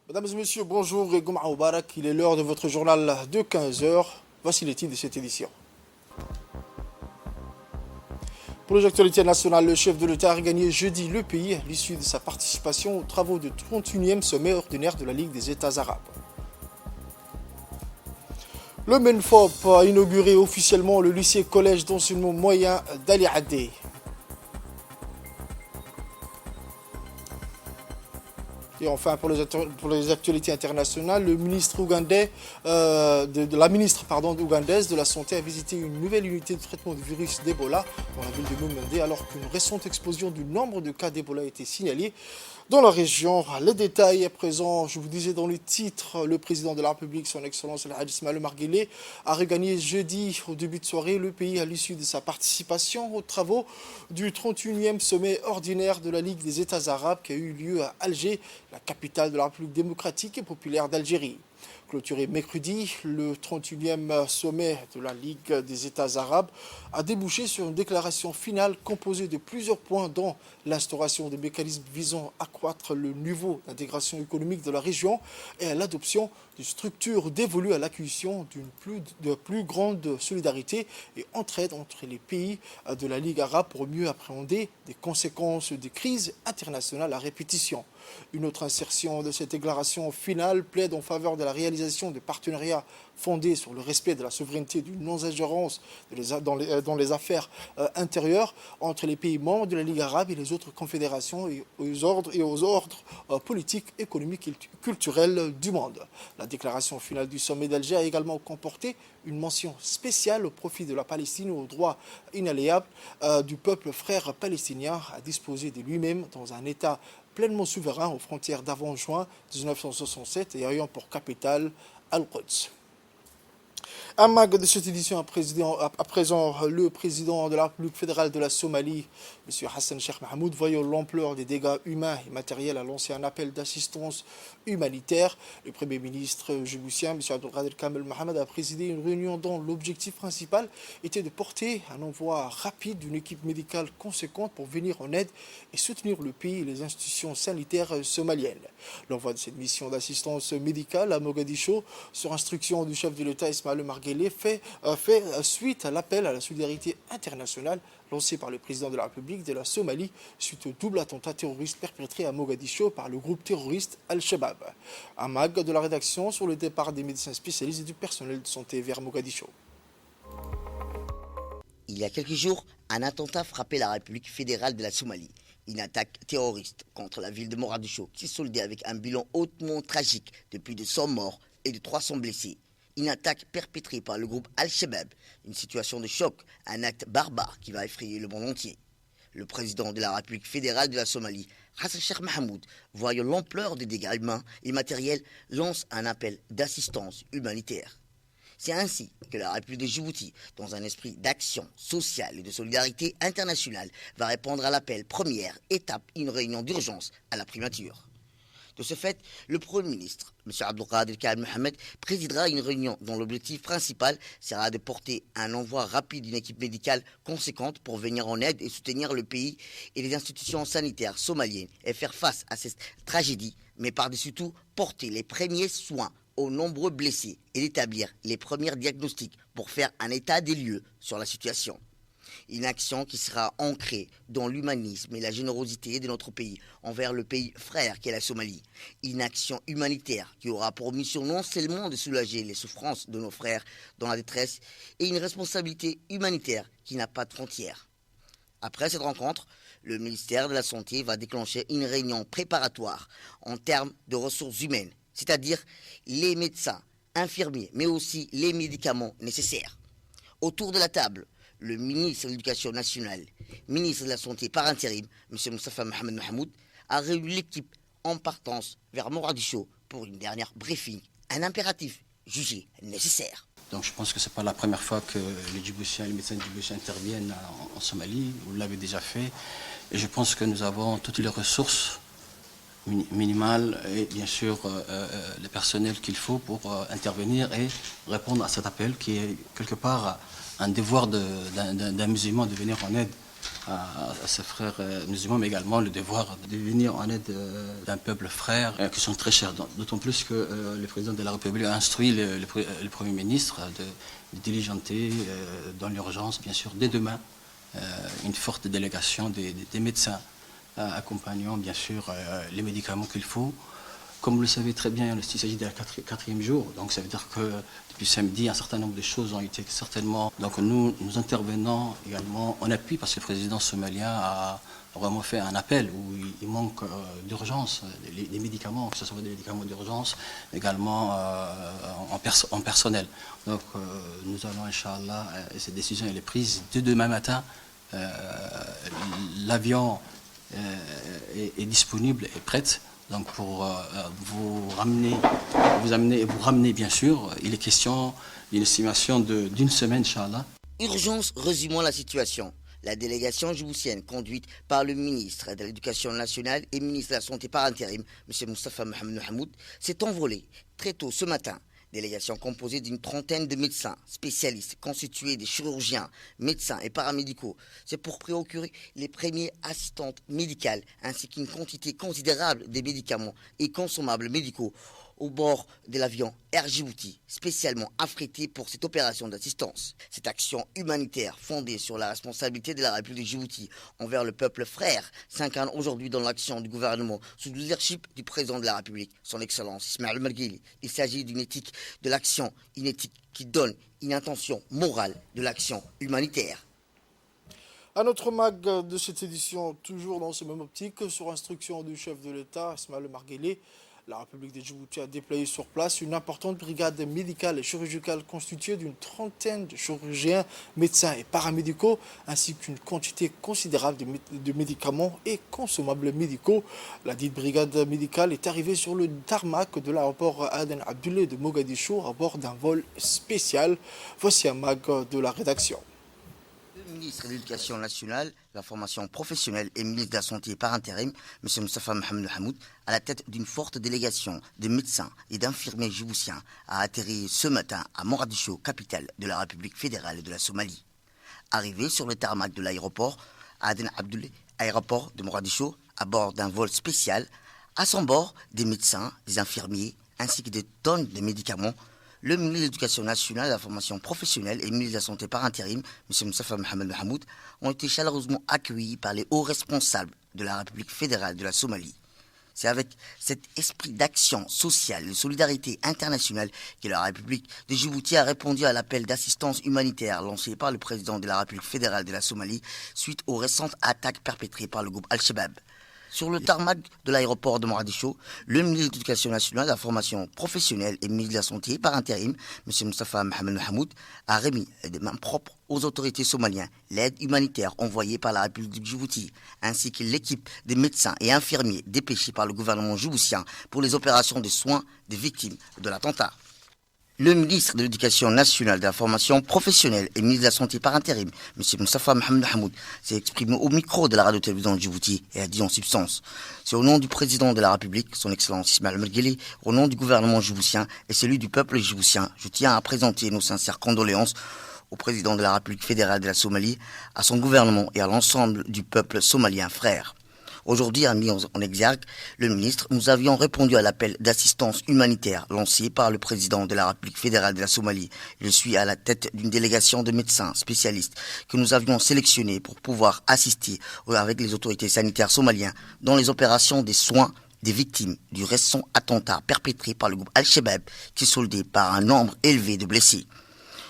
Mesdames et messieurs, bonjour et Gouma Moubarak. Il est l'heure de votre journal de 15 heures. Voici les titres de cette édition. Pour les actualités nationales, le chef de l'État a regagné jeudi le pays à l'issue de sa participation aux travaux du 31e sommet ordinaire de la Ligue des États arabes. Le MENFOP a inauguré officiellement le lycée-collège d'enseignement moyen d'Ali Adé. Et enfin, pour les actualités internationales, le ministre ougandais, la ministre ougandaise de la Santé a visité une nouvelle unité de traitement du virus d'Ebola dans la ville de Mumende, alors qu'une récente explosion du nombre de cas d'Ebola a été signalée dans la région. Les détails à présent, je vous disais dans le titre, le président de la République, son Excellence El Hadj Ismaël Omar Guelleh, a regagné jeudi au début de soirée le pays à l'issue de sa participation aux travaux du 31e sommet ordinaire de la Ligue des États arabes qui a eu lieu à Alger, la capitale de la République démocratique et populaire d'Algérie. Clôturé mercredi, le 31e sommet de la Ligue des États arabes a débouché sur une déclaration finale composée de plusieurs points, dont l'instauration des mécanismes visant à accroître le niveau d'intégration économique de la région et à l'adoption de structures dévolues à l'acquisition de plus grande solidarité et entraide entre les pays de la Ligue arabe pour mieux appréhender des conséquences des crises internationales à répétition. Une autre insertion de cette déclaration finale plaide en faveur de la réalisation de partenariats fondés sur le respect de la souveraineté d'une non-ingérence dans les affaires intérieures entre les pays membres de la Ligue arabe et les autres confédérations et aux ordres politiques, économiques et culturels du monde. La déclaration finale du sommet d'Alger a également comporté une mention spéciale au profit de la Palestine et au droit inaliénable du peuple frère palestinien à disposer de lui-même dans un État pleinement souverain aux frontières d'avant juin 1967 et ayant pour capitale Al-Quds. Un mag de cette édition à présent le président de la République fédérale de la Somalie, M. Hassan Sheikh Mahmoud, voyant l'ampleur des dégâts humains et matériels, a lancé un appel d'assistance humanitaire. Le Premier ministre djiboutien, M. Abdelkader Kamel Mohamed, a présidé une réunion dont l'objectif principal était de porter un envoi rapide d'une équipe médicale conséquente pour venir en aide et soutenir le pays et les institutions sanitaires somaliennes. L'envoi de cette mission d'assistance médicale à Mogadiscio, sur instruction du chef de l'État Ismaël Omar Guelleh, fait suite à l'appel à la solidarité internationale lancé par le président de la République de la Somalie suite au double attentat terroriste perpétré à Mogadiscio par le groupe terroriste Al-Shabaab. Un mag de la rédaction sur le départ des médecins spécialistes et du personnel de santé vers Mogadiscio. Il y a quelques jours, un attentat frappait la République fédérale de la Somalie. Une attaque terroriste contre la ville de Mogadiscio qui s'est soldée avec un bilan hautement tragique de plus de 100 morts et de 300 blessés. Une attaque perpétrée par le groupe Al-Shabaab, une situation de choc, un acte barbare qui va effrayer le monde entier. Le président de la République fédérale de la Somalie, Hassan Sheikh Mahmoud, voyant l'ampleur des dégâts humains et matériels, lance un appel d'assistance humanitaire. C'est ainsi que la République de Djibouti, dans un esprit d'action sociale et de solidarité internationale, va répondre à l'appel. Première étape, une réunion d'urgence à la primature. De ce fait, le Premier ministre, M. Abdelkader Kamel Mohamed, présidera une réunion dont l'objectif principal sera de porter un envoi rapide d'une équipe médicale conséquente pour venir en aide et soutenir le pays et les institutions sanitaires somaliennes et faire face à cette tragédie, mais par-dessus tout, porter les premiers soins aux nombreux blessés et d'établir les premiers diagnostics pour faire un état des lieux sur la situation. Une action qui sera ancrée dans l'humanisme et la générosité de notre pays envers le pays frère qu'est la Somalie. Une action humanitaire qui aura pour mission non seulement de soulager les souffrances de nos frères dans la détresse, et une responsabilité humanitaire qui n'a pas de frontières. Après cette rencontre, le ministère de la Santé va déclencher une réunion préparatoire en termes de ressources humaines, c'est-à-dire les médecins, infirmiers, mais aussi les médicaments nécessaires. Autour de la table, le ministre de l'Éducation nationale, ministre de la Santé par intérim, M. Moustapha Mohamed Mahmoud, a réuni l'équipe en partance vers Mogadiscio pour une dernière briefing, un impératif jugé nécessaire. Donc je pense que ce n'est pas la première fois que les Djiboutiens, les médecins djiboutiens interviennent en Somalie, vous l'avez déjà fait, et je pense que nous avons toutes les ressources minimale et bien sûr le personnel qu'il faut pour intervenir et répondre à cet appel qui est quelque part un devoir d'un musulman de venir en aide à ses frères musulmans, mais également le devoir de venir en aide d'un peuple frère qui sont très chers. D'autant plus que le président de la République a instruit le Premier ministre de diligenter dans l'urgence, bien sûr, dès demain, une forte délégation des médecins accompagnant bien sûr les médicaments qu'il faut. Comme vous le savez très bien, il s'agit du quatrième jour, donc ça veut dire que depuis samedi, un certain nombre de choses ont été certainement... Donc nous intervenons également en appui parce que le président somalien a vraiment fait un appel où il manque d'urgence des médicaments, que ce soit des médicaments d'urgence, également en personnel. Donc nous allons, Inch'Allah, et cette décision elle est prise dès demain matin. L'avion est disponible et prête. Donc pour vous ramener bien sûr, il est question d'une estimation d'une semaine, Inch'Allah. Urgence, résumons la situation. La délégation djiboutienne conduite par le ministre de l'Éducation nationale et ministre de la Santé par intérim, M. Moustapha Mohamed Hamoud, s'est envolée très tôt ce matin. Délégation composée d'une trentaine de médecins spécialistes constitués des chirurgiens, médecins et paramédicaux. C'est pour procurer les premières assistantes médicales ainsi qu'une quantité considérable de médicaments et consommables médicaux au bord de l'avion Air Djibouti, spécialement affrété pour cette opération d'assistance. Cette action humanitaire fondée sur la responsabilité de la République de Djibouti envers le peuple frère s'incarne aujourd'hui dans l'action du gouvernement sous le leadership du président de la République, son Excellence Ismaël Margueli. Il s'agit d'une éthique de l'action, une éthique qui donne une intention morale de l'action humanitaire. Un autre mag de cette édition, toujours dans ce même optique, sur instruction du chef de l'État, Ismaël Margueli, la République de Djibouti a déployé sur place une importante brigade médicale et chirurgicale constituée d'une trentaine de chirurgiens, médecins et paramédicaux, ainsi qu'une quantité considérable de médicaments et consommables médicaux. La dite brigade médicale est arrivée sur le tarmac de l'aéroport Aden Abdoulaye de Mogadiscio à bord d'un vol spécial. Voici un mag de la rédaction. Le ministre de l'Éducation nationale, de la formation professionnelle et ministre de la Santé par intérim, M. Moustapha Mohamed Hamoud, à la tête d'une forte délégation de médecins et d'infirmiers djiboutiens, a atterri ce matin à Mogadiscio, capitale de la République fédérale de la Somalie. Arrivé sur le tarmac de l'aéroport Aden Abdoulaye, aéroport de Mogadiscio, à bord d'un vol spécial, à son bord des médecins, des infirmiers, ainsi que des tonnes de médicaments. Le ministre de l'Éducation nationale, de la formation professionnelle et le ministre de la Santé par intérim, M. Moustapha Mohamed Hamoud, ont été chaleureusement accueillis par les hauts responsables de la République fédérale de la Somalie. C'est avec cet esprit d'action sociale et de solidarité internationale que la République de Djibouti a répondu à l'appel d'assistance humanitaire lancé par le président de la République fédérale de la Somalie suite aux récentes attaques perpétrées par le groupe Al-Shabaab. Sur le tarmac de l'aéroport de Mogadiscio, le ministre de l'Éducation nationale, de la formation professionnelle et ministre de la Santé par intérim, M. Moustapha Mohamed Hamoud, a remis de main propre aux autorités somaliennes l'aide humanitaire envoyée par la République de Djibouti, ainsi que l'équipe des médecins et infirmiers dépêchés par le gouvernement djiboutien pour les opérations de soins des victimes de l'attentat. Le ministre de l'Éducation nationale, de la formation professionnelle et ministre de la Santé par intérim, M. Moustapha Mohamed Hamoud, s'est exprimé au micro de la radio-télévision de Djibouti et a dit en substance: c'est au nom du président de la République, son Excellence Ismaël Margueli, au nom du gouvernement djiboutien et celui du peuple djiboutien, je tiens à présenter nos sincères condoléances au président de la République fédérale de la Somalie, à son gouvernement et à l'ensemble du peuple somalien frère. Aujourd'hui, a mis en exergue le ministre, nous avions répondu à l'appel d'assistance humanitaire lancé par le président de la République fédérale de la Somalie. Je suis à la tête d'une délégation de médecins spécialistes que nous avions sélectionnés pour pouvoir assister avec les autorités sanitaires somaliennes dans les opérations des soins des victimes du récent attentat perpétré par le groupe Al-Shabaab qui est soldé par un nombre élevé de blessés.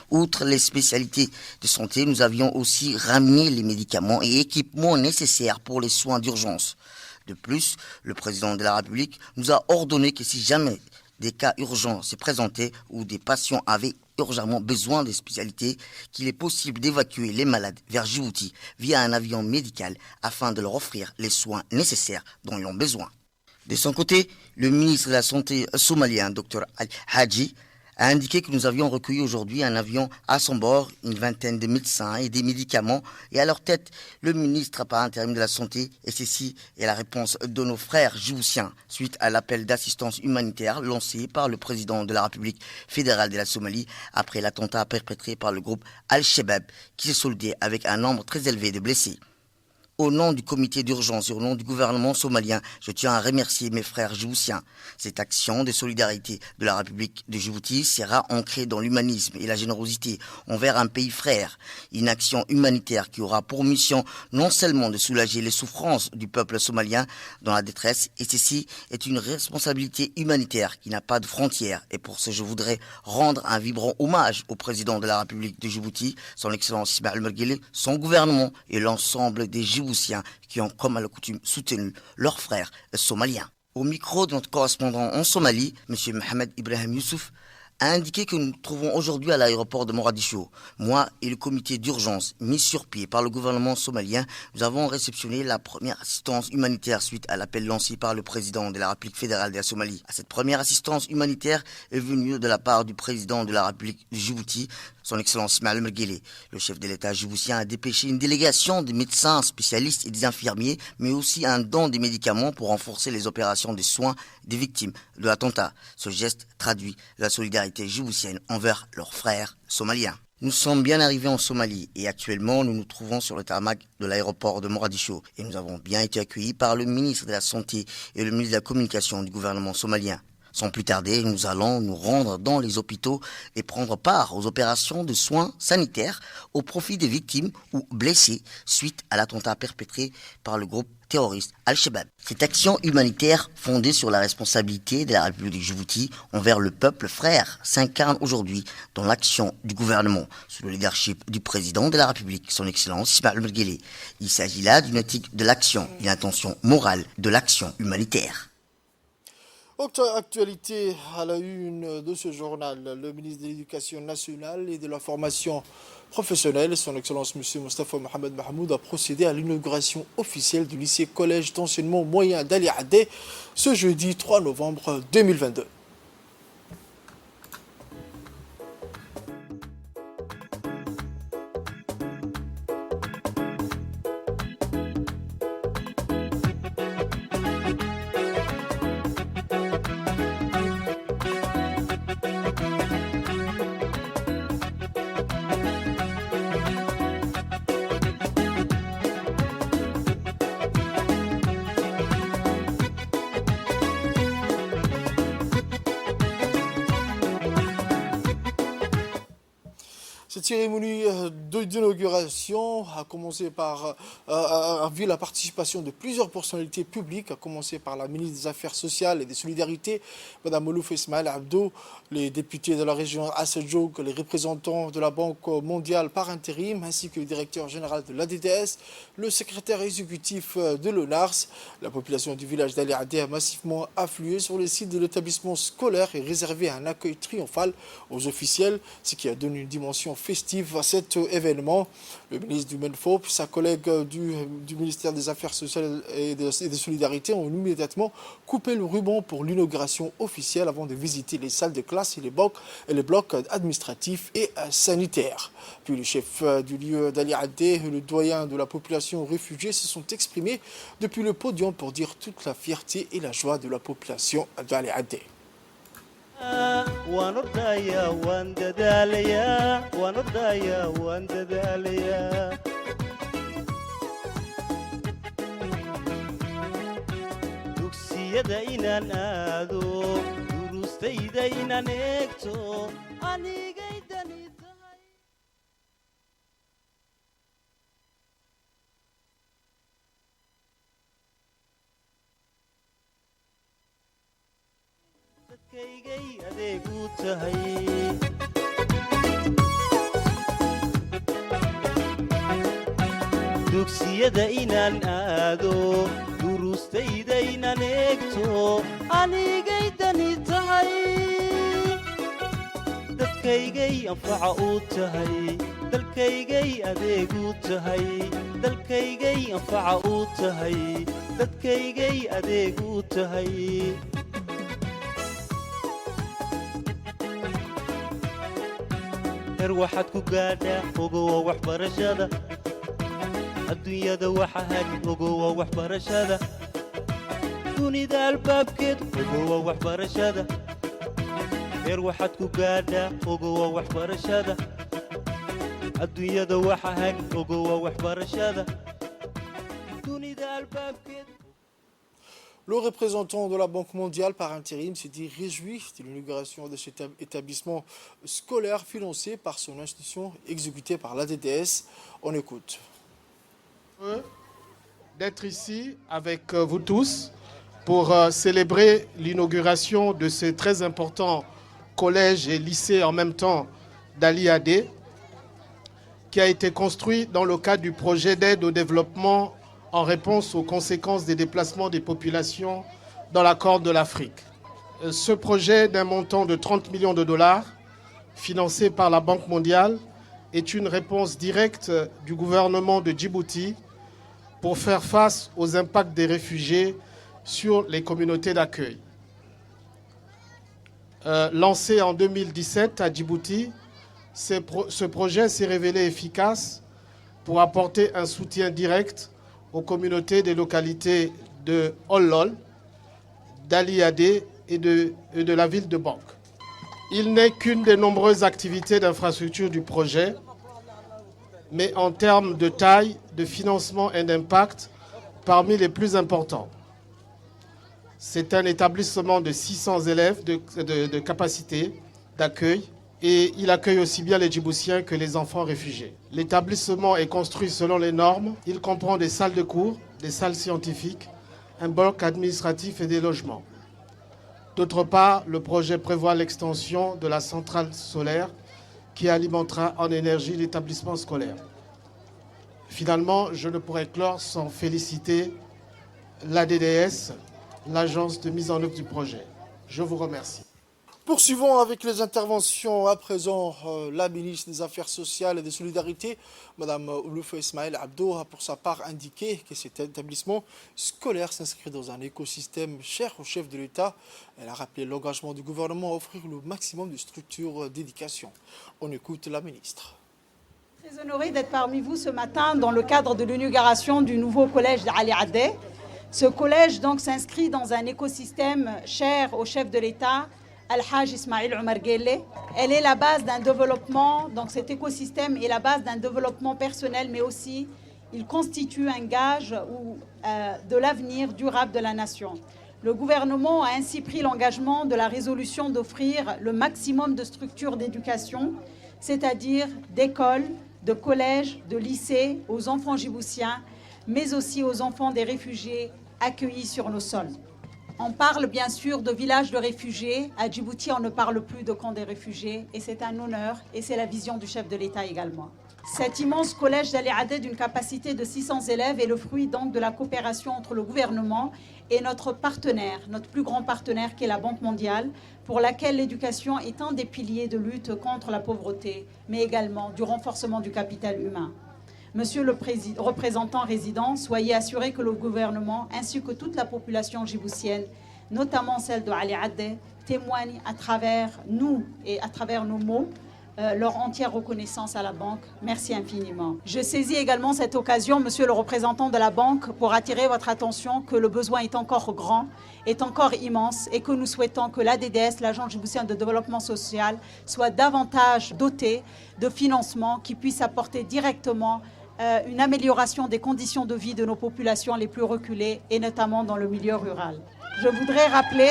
Outre les spécialités de santé, nous avions aussi ramené les médicaments et équipements nécessaires pour les soins d'urgence. De plus, le président de la République nous a ordonné que si jamais des cas urgents se présentaient ou des patients avaient urgemment besoin des spécialités, qu'il est possible d'évacuer les malades vers Djibouti via un avion médical afin de leur offrir les soins nécessaires dont ils ont besoin. De son côté, le ministre de la Santé somalien, Dr Al-Hadji, a indiqué que nous avions recueilli aujourd'hui un avion à son bord, une vingtaine de médecins et des médicaments, et à leur tête, le ministre par intérim de la Santé. Et ceci est la réponse de nos frères djiboutiens suite à l'appel d'assistance humanitaire lancé par le président de la République fédérale de la Somalie après l'attentat perpétré par le groupe Al-Shabaab qui s'est soldé avec un nombre très élevé de blessés. Au nom du comité d'urgence et au nom du gouvernement somalien, je tiens à remercier mes frères djiboutiens. Cette action de solidarité de la République de Djibouti sera ancrée dans l'humanisme et la générosité envers un pays frère. Une action humanitaire qui aura pour mission non seulement de soulager les souffrances du peuple somalien dans la détresse, et ceci est une responsabilité humanitaire qui n'a pas de frontières. Et pour ce, je voudrais rendre un vibrant hommage au président de la République de Djibouti, son Excellence Ismaël Omar Guelleh, son gouvernement et l'ensemble des Djiboutiens qui ont, comme à la coutume, soutenu leurs frères somaliens. Au micro de notre correspondant en Somalie, M. Mohamed Ibrahim Youssouf, a indiqué que nous nous trouvons aujourd'hui à l'aéroport de Mogadiscio. Moi et le comité d'urgence mis sur pied par le gouvernement somalien, nous avons réceptionné la première assistance humanitaire suite à l'appel lancé par le président de la République fédérale de la Somalie. Cette première assistance humanitaire est venue de la part du président de la République de Djibouti, son Excellence Ismaël Omar Guelleh. Le chef de l'État djiboutien a dépêché une délégation de médecins spécialistes et des infirmiers, mais aussi un don de médicaments pour renforcer les opérations de soins des victimes de l'attentat. Ce geste traduit la solidarité djiboutienne envers leurs frères somaliens. Nous sommes bien arrivés en Somalie et actuellement nous nous trouvons sur le tarmac de l'aéroport de Mogadiscio et nous avons bien été accueillis par le ministre de la Santé et le ministre de la Communication du gouvernement somalien. Sans plus tarder, nous allons nous rendre dans les hôpitaux et prendre part aux opérations de soins sanitaires au profit des victimes ou blessés suite à l'attentat perpétré par le groupe terroriste Al-Shabaab. Cette action humanitaire fondée sur la responsabilité de la République de Djibouti envers le peuple frère s'incarne aujourd'hui dans l'action du gouvernement sous le leadership du président de la République, son Excellence Ismaël Omar Guelleh. Il s'agit là d'une éthique de l'action, une intention morale de l'action humanitaire. Autre actualité à la une de ce journal, le ministre de l'Éducation nationale et de la formation professionnelle, son Excellence M. Mostafa Mohamed Mahmoud, a procédé à l'inauguration officielle du lycée-collège d'enseignement moyen d'Ali Adé ce jeudi 3 novembre 2022. Cette cérémonie d'inauguration a commencé par a vu la participation de plusieurs personnalités publiques, à commencer par la ministre des Affaires sociales et des Solidarités, Mme Moulouf Ismaël Abdo, les députés de la région Assedjoug, les représentants de la Banque mondiale par intérim, ainsi que le directeur général de l'ADDS, le secrétaire exécutif de l'ONARS. La population du village d'Ali Adé a massivement afflué sur le site de l'établissement scolaire et réservé un accueil triomphal aux officiels, ce qui a donné une dimension festive à cet événement. Le ministre du MENFOP, sa collègue du ministère des Affaires sociales et des Solidarités ont immédiatement coupé le ruban pour l'inauguration officielle avant de visiter les salles de classe et les blocs administratifs et sanitaires. Puis le chef du lieu d'Ali Adé et le doyen de la population réfugiée se sont exprimés depuis le podium pour dire toute la fierté et la joie de la population d'Ali Adé. waan ordaya waan dadaalaya waan ordaya waan dadaalaya dugsiyada inaan aado durustayda inaan eegto anigay dani tahay dadkaygay adeegu tahay dugsiyada inaan aado durustayda inaan eegto anigay dani tahay dadkaygay anfaca u tahay dalkaygay adeegu tahay dalkaygay anfaca u tahay dadkaygay adeegu tahay heer waxaad ku gaadhaa ogowa waxbarashada adduunyada waxa hagi ogowa waxbarashada dunida albaabkeed ogowa waxbarashada heer waxaad ku gaadhaa ogowa waxbarashada adduunyada waxa hagi ogowa waxbarashada dunida albaabkeed. Le représentant de la Banque mondiale par intérim s'est dit réjoui de l'inauguration de cet établissement scolaire financé par son institution exécutée par l'ADDS. On écoute. D'être ici avec vous tous pour célébrer l'inauguration de ce très important collège et lycée en même temps d'Ali Adé, qui a été construit dans le cadre du projet d'aide au développement en réponse aux conséquences des déplacements des populations dans la Corne de l'Afrique. Ce projet d'un montant de 30 millions de dollars, financé par la Banque mondiale, est une réponse directe du gouvernement de Djibouti pour faire face aux impacts des réfugiés sur les communautés d'accueil. Lancé en 2017 à Djibouti, ce projet s'est révélé efficace pour apporter un soutien direct aux communautés des localités de Hollol, d'Ali Adé et de la ville de Bank. Il n'est qu'une des nombreuses activités d'infrastructure du projet, mais en termes de taille, de financement et d'impact, parmi les plus importants. C'est un établissement de 600 élèves de capacité d'accueil et il accueille aussi bien les Djiboutiens que les enfants réfugiés. L'établissement est construit selon les normes. Il comprend des salles de cours, des salles scientifiques, un bloc administratif et des logements. D'autre part, le projet prévoit l'extension de la centrale solaire qui alimentera en énergie l'établissement scolaire. Finalement, je ne pourrais clore sans féliciter l'ADDS, l'agence de mise en œuvre du projet. Je vous remercie. Poursuivons avec les interventions. À présent, la ministre des Affaires sociales et des Solidarités, Mme Ouloufou Ismaël Abdo, a pour sa part indiqué que cet établissement scolaire s'inscrit dans un écosystème cher au chef de l'État. Elle a rappelé l'engagement du gouvernement à offrir le maximum de structures d'éducation. On écoute la ministre. Très honorée d'être parmi vous ce matin dans le cadre de l'inauguration du nouveau collège d'Ali Adé. Ce collège donc s'inscrit dans un écosystème cher au chef de l'État, Al-Haj Ismail Omar Guelleh. Elle est la base d'un développement, donc cet écosystème est la base d'un développement personnel, mais aussi il constitue un gage de l'avenir durable de la nation. Le gouvernement a ainsi pris l'engagement de la résolution d'offrir le maximum de structures d'éducation, c'est-à-dire d'écoles, de collèges, de lycées aux enfants djiboutiens, mais aussi aux enfants des réfugiés accueillis sur nos sols. On parle bien sûr de villages de réfugiés. À Djibouti, on ne parle plus de camps des réfugiés et c'est un honneur et c'est la vision du chef de l'État également. Cet immense collège d'Ali Adé d'une capacité de 600 élèves est le fruit donc de la coopération entre le gouvernement et notre partenaire, notre plus grand partenaire qui est la Banque mondiale, pour laquelle l'éducation est un des piliers de lutte contre la pauvreté, mais également du renforcement du capital humain. Monsieur le représentant résident, soyez assuré que le gouvernement ainsi que toute la population djiboutienne, notamment celle de Ali Adé, témoigne à travers nous et à travers nos mots leur entière reconnaissance à la Banque. Merci infiniment. Je saisis également cette occasion, monsieur le représentant de la Banque, pour attirer votre attention que le besoin est encore grand, est encore immense et que nous souhaitons que l'ADDS, l'Agence djiboutienne de développement social, soit davantage dotée de financements qui puissent apporter directement une amélioration des conditions de vie de nos populations les plus reculées et notamment dans le milieu rural. Je voudrais rappeler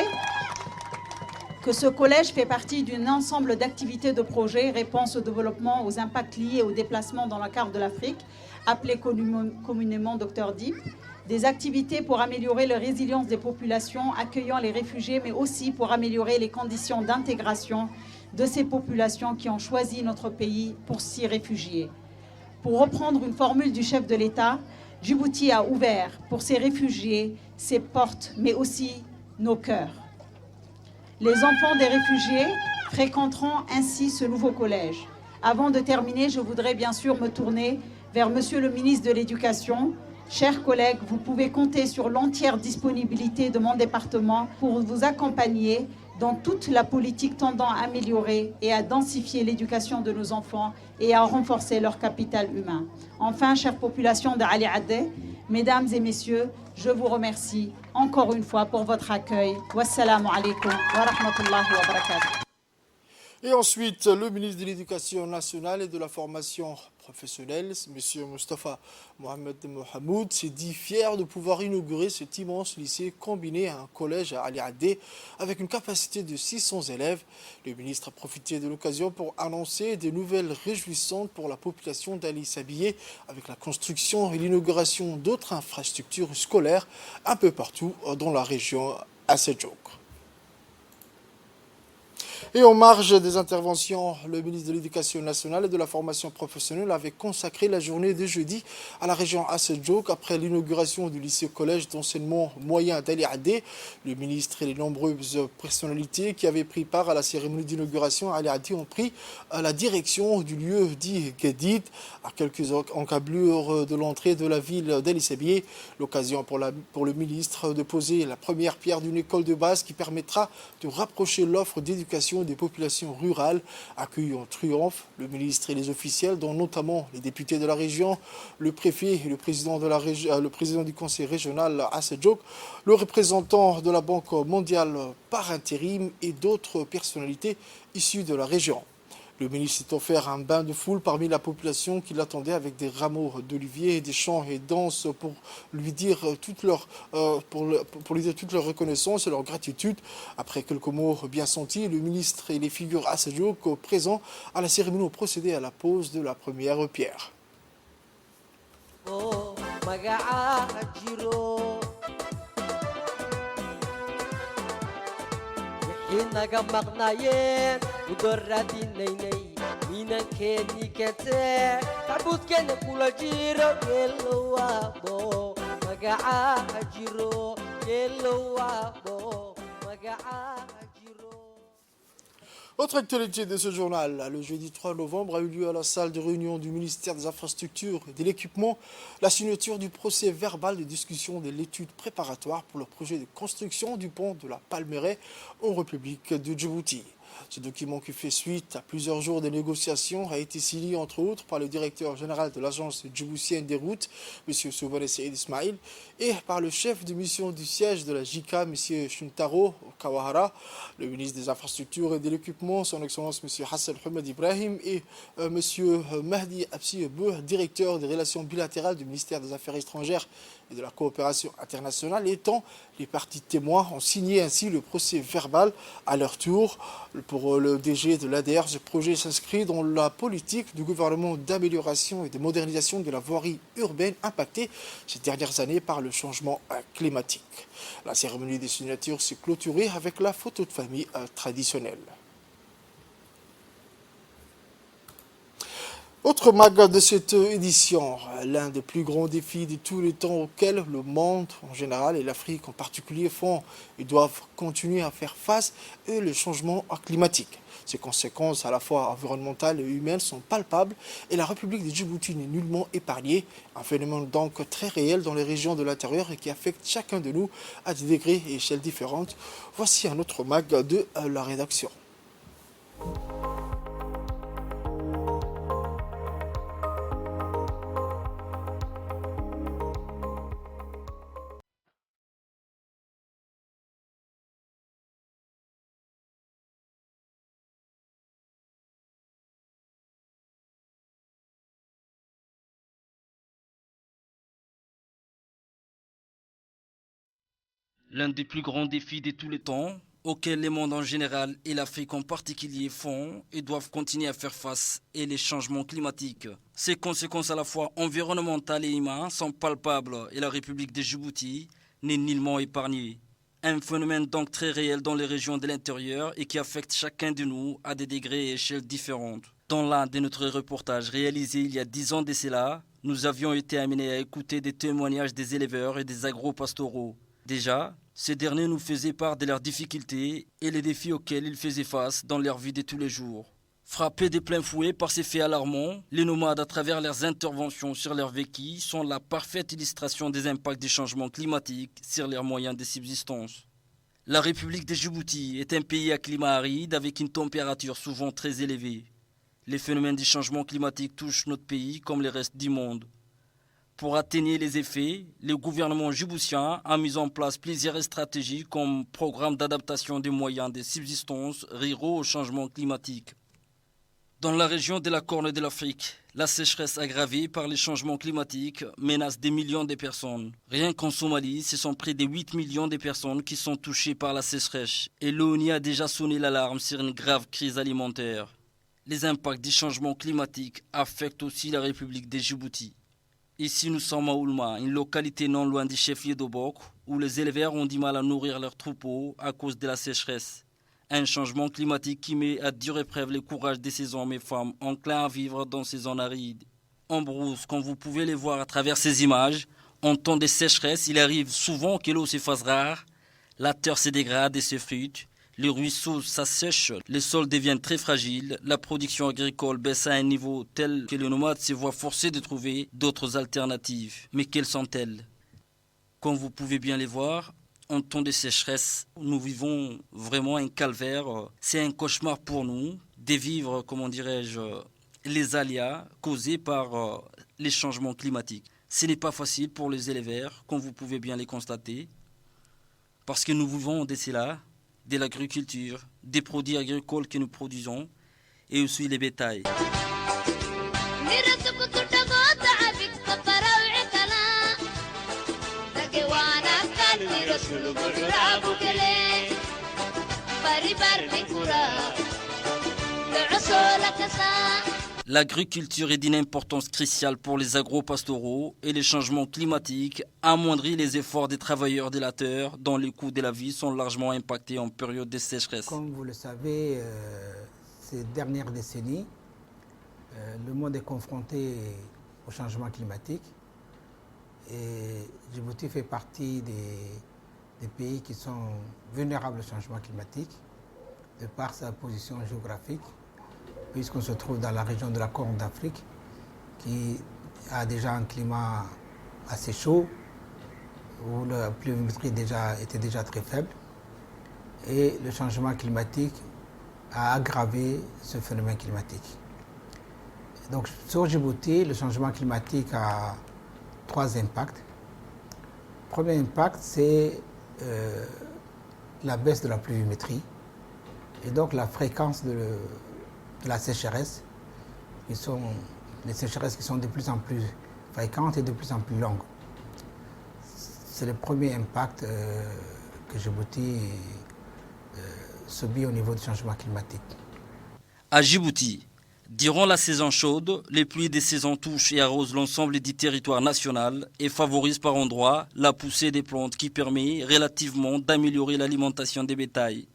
que ce collège fait partie d'un ensemble d'activités de projets, réponse au développement, aux impacts liés au déplacement dans la carte de l'Afrique, appelé communément Dr Deep, des activités pour améliorer la résilience des populations accueillant les réfugiés, mais aussi pour améliorer les conditions d'intégration de ces populations qui ont choisi notre pays pour s'y réfugier. Pour reprendre une formule du chef de l'État, Djibouti a ouvert pour ces réfugiés ses portes, mais aussi nos cœurs. Les enfants des réfugiés fréquenteront ainsi ce nouveau collège. Avant de terminer, je voudrais bien sûr me tourner vers Monsieur le ministre de l'Éducation. Chers collègues, vous pouvez compter sur l'entière disponibilité de mon département pour vous accompagner dans toute la politique tendant à améliorer et à densifier l'éducation de nos enfants et à renforcer leur capital humain. Enfin, chère population d'Ali Addeh, mesdames et messieurs, je vous remercie encore une fois pour votre accueil. Wassalamu alaikum wa rahmatullahi wa barakatuh. Et ensuite, le ministre de l'Éducation nationale et de la formation professionnelle, M. Moustapha Mohamed Mohamoud, s'est dit fier de pouvoir inaugurer cet immense lycée combiné à un collège à Ali Addeh avec une capacité de 600 élèves. Le ministre a profité de l'occasion pour annoncer des nouvelles réjouissantes pour la population d'Ali Sabié avec la construction et l'inauguration d'autres infrastructures scolaires un peu partout dans la région à Sedjouk. Et en marge des interventions, le ministre de l'Éducation nationale et de la formation professionnelle avait consacré la journée de jeudi à la région Assedjouk après l'inauguration du lycée-collège d'enseignement moyen d'Ali Addeh. Le ministre et les nombreuses personnalités qui avaient pris part à la cérémonie d'inauguration à Ali Addeh ont pris la direction du lieu dit Guedid, à quelques encablures de l'entrée de la ville d'Ali Sabié. L'occasion pour le ministre de poser la première pierre d'une école de base qui permettra de rapprocher l'offre d'éducation des populations rurales. Accueillis en triomphe, le ministre et les officiels, dont notamment les députés de la région, le préfet et le président du conseil régional à Sedjouk, le représentant de la Banque mondiale par intérim et d'autres personnalités issues de la région. Le ministre s'est offert un bain de foule parmi la population qui l'attendait avec des rameaux d'olivier, des chants et danses pour lui dire toute leur reconnaissance et leur gratitude. Après quelques mots bien sentis, le ministre et les figures à Sedjouk présents à la cérémonie ont procédé à la pose de la première pierre. inaga maqnaayeen udoraadinaynay minankeenii keentee tacbuudkeena kula jiro geelowaabo magacaa jiro geelowaabo magacaa jiro. Autre actualité de ce journal, le jeudi 3 novembre a eu lieu à la salle de réunion du ministère des Infrastructures et de l'Équipement la signature du procès verbal de discussion de l'étude préparatoire pour le projet de construction du pont de la Palmeraie en République de Djibouti. Ce document qui fait suite à plusieurs jours de négociations a été signé entre autres par le directeur général de l'agence djiboutienne des routes, M. Souvane Saïd Ismail, et par le chef de mission du siège de la JICA, M. Shuntaro Kawahara, le ministre des Infrastructures et de l'Équipement, son Excellence M. Hassan Hamed Ibrahim, et M. Mahdi Absi Bou, directeur des relations bilatérales du ministère des Affaires étrangères et de la coopération internationale, étant les parties témoins, ont signé ainsi le procès verbal à leur tour. Pour le DG de l'ADR, ce projet s'inscrit dans la politique du gouvernement d'amélioration et de modernisation de la voirie urbaine impactée ces dernières années par le changement climatique. La cérémonie des signatures s'est clôturée avec la photo de famille traditionnelle. Autre mag de cette édition, l'un des plus grands défis de tous les temps auxquels le monde en général et l'Afrique en particulier font et doivent continuer à faire face est le changement climatique. Ses conséquences à la fois environnementales et humaines sont palpables et la République de Djibouti n'est nullement épargnée. Un phénomène donc très réel dans les régions de l'intérieur et qui affecte chacun de nous à des degrés et échelles différentes. Voici un autre mag de la rédaction. L'un des plus grands défis de tous les temps, auxquels le monde en général et l'Afrique en particulier font et doivent continuer à faire face, est les changements climatiques. Ces conséquences à la fois environnementales et humaines sont palpables et la République de Djibouti n'est nullement épargnée. Un phénomène donc très réel dans les régions de l'intérieur et qui affecte chacun de nous à des degrés et échelles différentes. Dans l'un de notre reportages réalisé il y a 10 ans de cela, nous avions été amenés à écouter des témoignages des éleveurs et des agro-pastoraux. Déjà, ces derniers nous faisaient part de leurs difficultés et les défis auxquels ils faisaient face dans leur vie de tous les jours. Frappés de plein fouet par ces faits alarmants, les nomades, à travers leurs interventions sur leur vécu, sont la parfaite illustration des impacts des changements climatiques sur leurs moyens de subsistance. La République de Djibouti est un pays à climat aride avec une température souvent très élevée. Les phénomènes du changement climatique touchent notre pays comme le reste du monde. Pour atténuer les effets, le gouvernement djiboutien a mis en place plusieurs stratégies comme programme d'adaptation des moyens de subsistance ruraux au changement climatique. Dans la région de la Corne de l'Afrique, la sécheresse aggravée par les changements climatiques menace des millions de personnes. Rien qu'en Somalie, ce sont près de 8 millions de personnes qui sont touchées par la sécheresse et l'ONU a déjà sonné l'alarme sur une grave crise alimentaire. Les impacts du changement climatique affectent aussi la République de Djibouti. Ici, nous sommes à Oulma, une localité non loin du chef-lieu d'Obok, où les éleveurs ont du mal à nourrir leurs troupeaux à cause de la sécheresse. Un changement climatique qui met à dure épreuve le courage de ces hommes et femmes enclins à vivre dans ces zones arides. En brousse, comme vous pouvez les voir à travers ces images, en temps de sécheresse, il arrive souvent que l'eau se fasse rare, la terre se dégrade et se frite, les ruisseaux s'assèchent, les sols deviennent très fragiles, la production agricole baisse à un niveau tel que les nomades se voient forcés de trouver d'autres alternatives. Mais quelles sont-elles? Comme vous pouvez bien les voir, en temps de sécheresse, nous vivons vraiment un calvaire. C'est un cauchemar pour nous de vivre, comment dirais-je, les aléas causés par les changements climatiques. Ce n'est pas facile pour les éleveurs, comme vous pouvez bien les constater, parce que nous vivons de cela, de l'agriculture, des produits agricoles que nous produisons et aussi les bétails. L'agriculture est d'une importance cruciale pour les agro-pastoraux et les changements climatiques amoindrissent les efforts des travailleurs de la terre dont les coûts de la vie sont largement impactés en période de sécheresse. Comme vous le savez, ces dernières décennies, le monde est confronté au changement climatique et Djibouti fait partie des pays qui sont vulnérables au changement climatique de par sa position géographique, puisqu'on se trouve dans la région de la Corne d'Afrique, qui a déjà un climat assez chaud, où la pluviométrie était déjà très faible. Et le changement climatique a aggravé ce phénomène climatique. Donc sur Djibouti, le changement climatique a 3 impacts. Le premier impact, c'est la baisse de la pluviométrie et donc la fréquence de la sécheresse, les sécheresses qui sont de plus en plus fréquentes et de plus en plus longues. C'est le premier impact que Djibouti subit au niveau du changement climatique. À Djibouti, durant la saison chaude, les pluies des saisons touchent et arrosent l'ensemble du territoire national et favorisent par endroits la poussée des plantes qui permet relativement d'améliorer l'alimentation des bétails.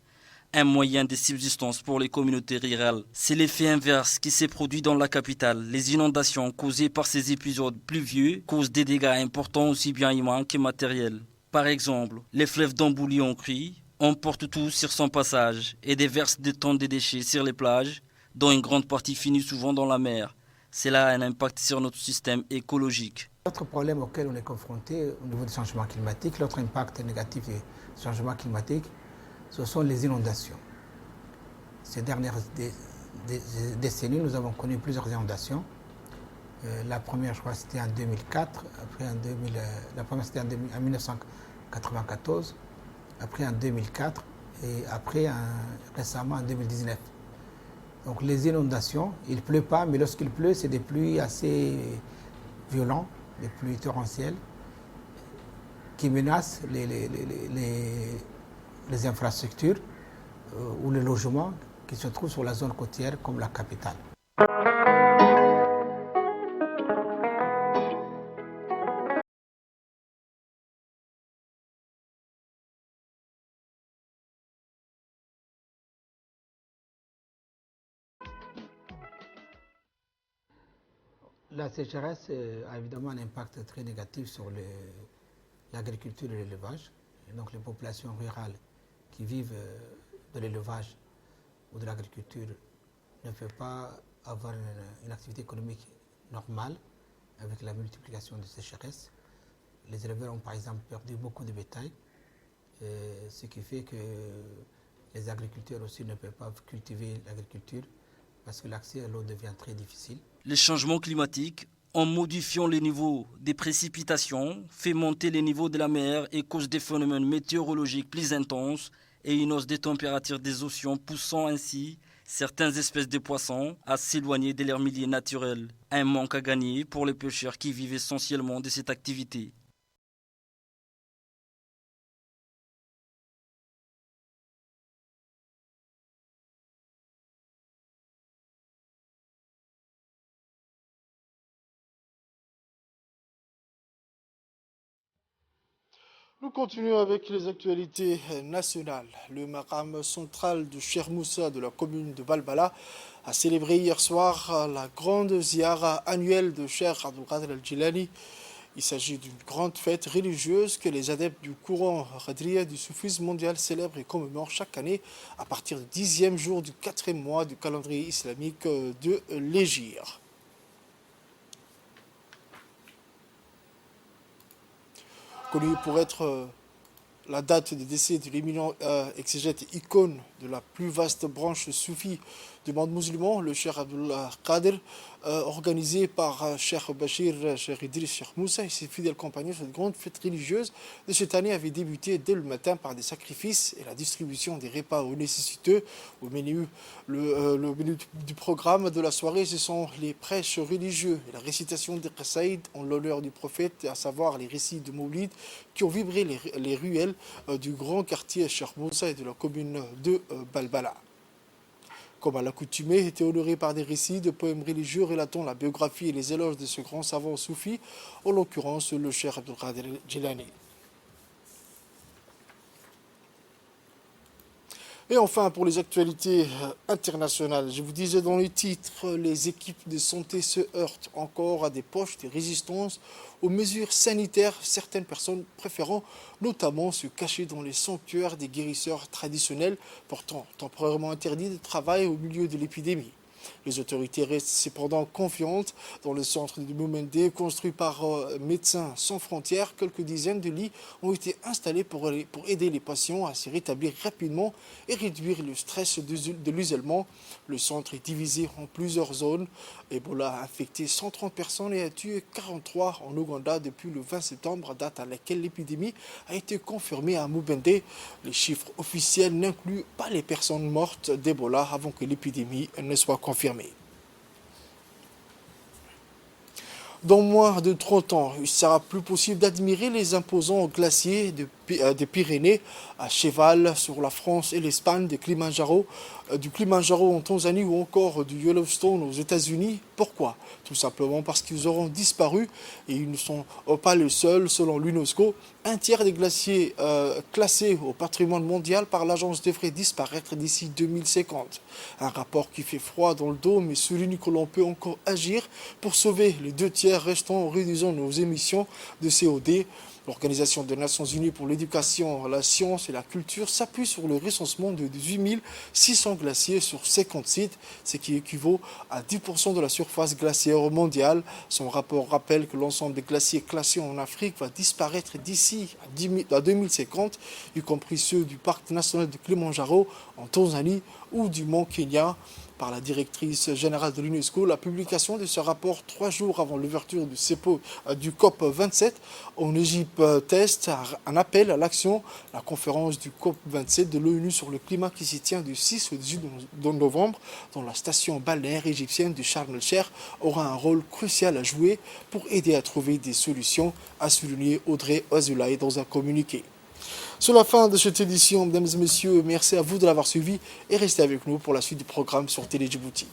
Un moyen de subsistance pour les communautés rurales. C'est l'effet inverse qui s'est produit dans la capitale. Les inondations causées par ces épisodes pluvieux causent des dégâts importants aussi bien humains que matériels. Par exemple, les fleuves d'Ambouli en cri emportent tout sur son passage et déversent des tonnes de déchets sur les plages, dont une grande partie finit souvent dans la mer. Cela a un impact sur notre système écologique. L'autre problème auquel on est confronté au niveau du changement climatique, l'autre impact négatif du changement climatique, ce sont les inondations. Ces dernières décennies, nous avons connu plusieurs inondations. La première, je crois, c'était en 2004, après la première c'était en 1994, après en 2004 et après récemment en 2019. Donc les inondations, il ne pleut pas, mais lorsqu'il pleut, c'est des pluies assez violentes, des pluies torrentielles, qui menacent les infrastructures ou les logements qui se trouvent sur la zone côtière comme la capitale. La sécheresse a évidemment un impact très négatif sur l'agriculture et l'élevage. Donc les populations rurales qui vivent de l'élevage ou de l'agriculture ne peuvent pas avoir une activité économique normale avec la multiplication de sécheresses. Les éleveurs ont par exemple perdu beaucoup de bétail ce qui fait que les agriculteurs aussi ne peuvent pas cultiver l'agriculture parce que l'accès à l'eau devient très difficile. Les changements climatiques, en modifiant les niveaux des précipitations, fait monter les niveaux de la mer et cause des phénomènes météorologiques plus intenses et une hausse des températures des océans, poussant ainsi certaines espèces de poissons à s'éloigner de leur milieu naturel. Un manque à gagner pour les pêcheurs qui vivent essentiellement de cette activité. Nous continuons avec les actualités nationales. Le maqam central de Cheikh Moussa de la commune de Balbala a célébré hier soir la grande ziara annuelle de Cheikh Abdul Qadir al-Jilani. Il s'agit d'une grande fête religieuse que les adeptes du courant Qadriya du soufisme mondial célèbrent et commémorent chaque année à partir du 10e jour du 4e mois du calendrier islamique de l'Hégire. Connu pour être la date de décès de l'éminent exégète et icône de la plus vaste branche soufie du monde musulman, le Cheikh Abdul Qadir, organisé par Cheikh Bachir, Cheikh Idriss, Cheikh Moussa et ses fidèles compagnons. Cette grande fête religieuse de cette année avait débuté dès le matin par des sacrifices et la distribution des repas aux nécessiteux. Au menu, le menu du programme de la soirée, ce sont les prêches religieux et la récitation des qasaïd en l'honneur du prophète, à savoir les récits de Moulid qui ont vibré les ruelles du grand quartier Cheikh Moussa et de la commune de Balbala. Comme à l'accoutumée, était honoré par des récits de poèmes religieux relatant la biographie et les éloges de ce grand savant soufi, en l'occurrence le Cheikh Abdul Qadir Jilani. Et enfin, pour les actualités internationales, je vous disais dans le titre, les équipes de santé se heurtent encore à des poches de résistance aux mesures sanitaires, certaines personnes préférant notamment se cacher dans les sanctuaires des guérisseurs traditionnels, pourtant temporairement interdits de travail au milieu de l'épidémie. Les autorités restent cependant confiantes dans le centre de Moumendé, construit par Médecins sans frontières. Quelques dizaines de lits ont été installés pour aider les patients à se rétablir rapidement et réduire le stress de l'isolement. Le centre est divisé en plusieurs zones. Ebola a infecté 130 personnes et a tué 43 en Ouganda depuis le 20 septembre, date à laquelle l'épidémie a été confirmée à Moubendé. Les chiffres officiels n'incluent pas les personnes mortes d'Ebola avant que l'épidémie ne soit confirmée. Dans moins de 30 ans, il sera plus possible d'admirer les imposants glaciers des Pyrénées à cheval sur la France et l'Espagne, du Kilimanjaro en Tanzanie ou encore du Yellowstone aux États-Unis. Pourquoi? Tout simplement parce qu'ils auront disparu et ils ne sont pas les seuls. Selon l'UNESCO, un tiers des glaciers classés au patrimoine mondial par l'agence devrait disparaître d'ici 2050. Un rapport qui fait froid dans le dos mais souligne que l'on peut encore agir pour sauver les 2 tiers restants en réduisant nos émissions de CO2. L'Organisation des Nations Unies pour l'éducation, la science et la culture s'appuie sur le recensement de 18 600 glaciers sur 50 sites, ce qui équivaut à 10% de la surface glaciaire mondiale. Son rapport rappelle que l'ensemble des glaciers classés en Afrique va disparaître d'ici à 2050, y compris ceux du parc national de Kilimanjaro en Tanzanie ou du mont Kenya. Par la directrice générale de l'UNESCO, la publication de ce rapport 3 jours avant l'ouverture du COP 27 en Égypte teste un appel à l'action. La conférence du COP 27 de l'ONU sur le climat qui s'y tient du 6 au 18 novembre dans la station balnéaire égyptienne de Sharm el-Sheikh aura un rôle crucial à jouer pour aider à trouver des solutions, a souligné Audrey Azoulay dans un communiqué. C'est la fin de cette édition, mesdames et messieurs. Merci à vous de l'avoir suivi et restez avec nous pour la suite du programme sur Télé Djibouti.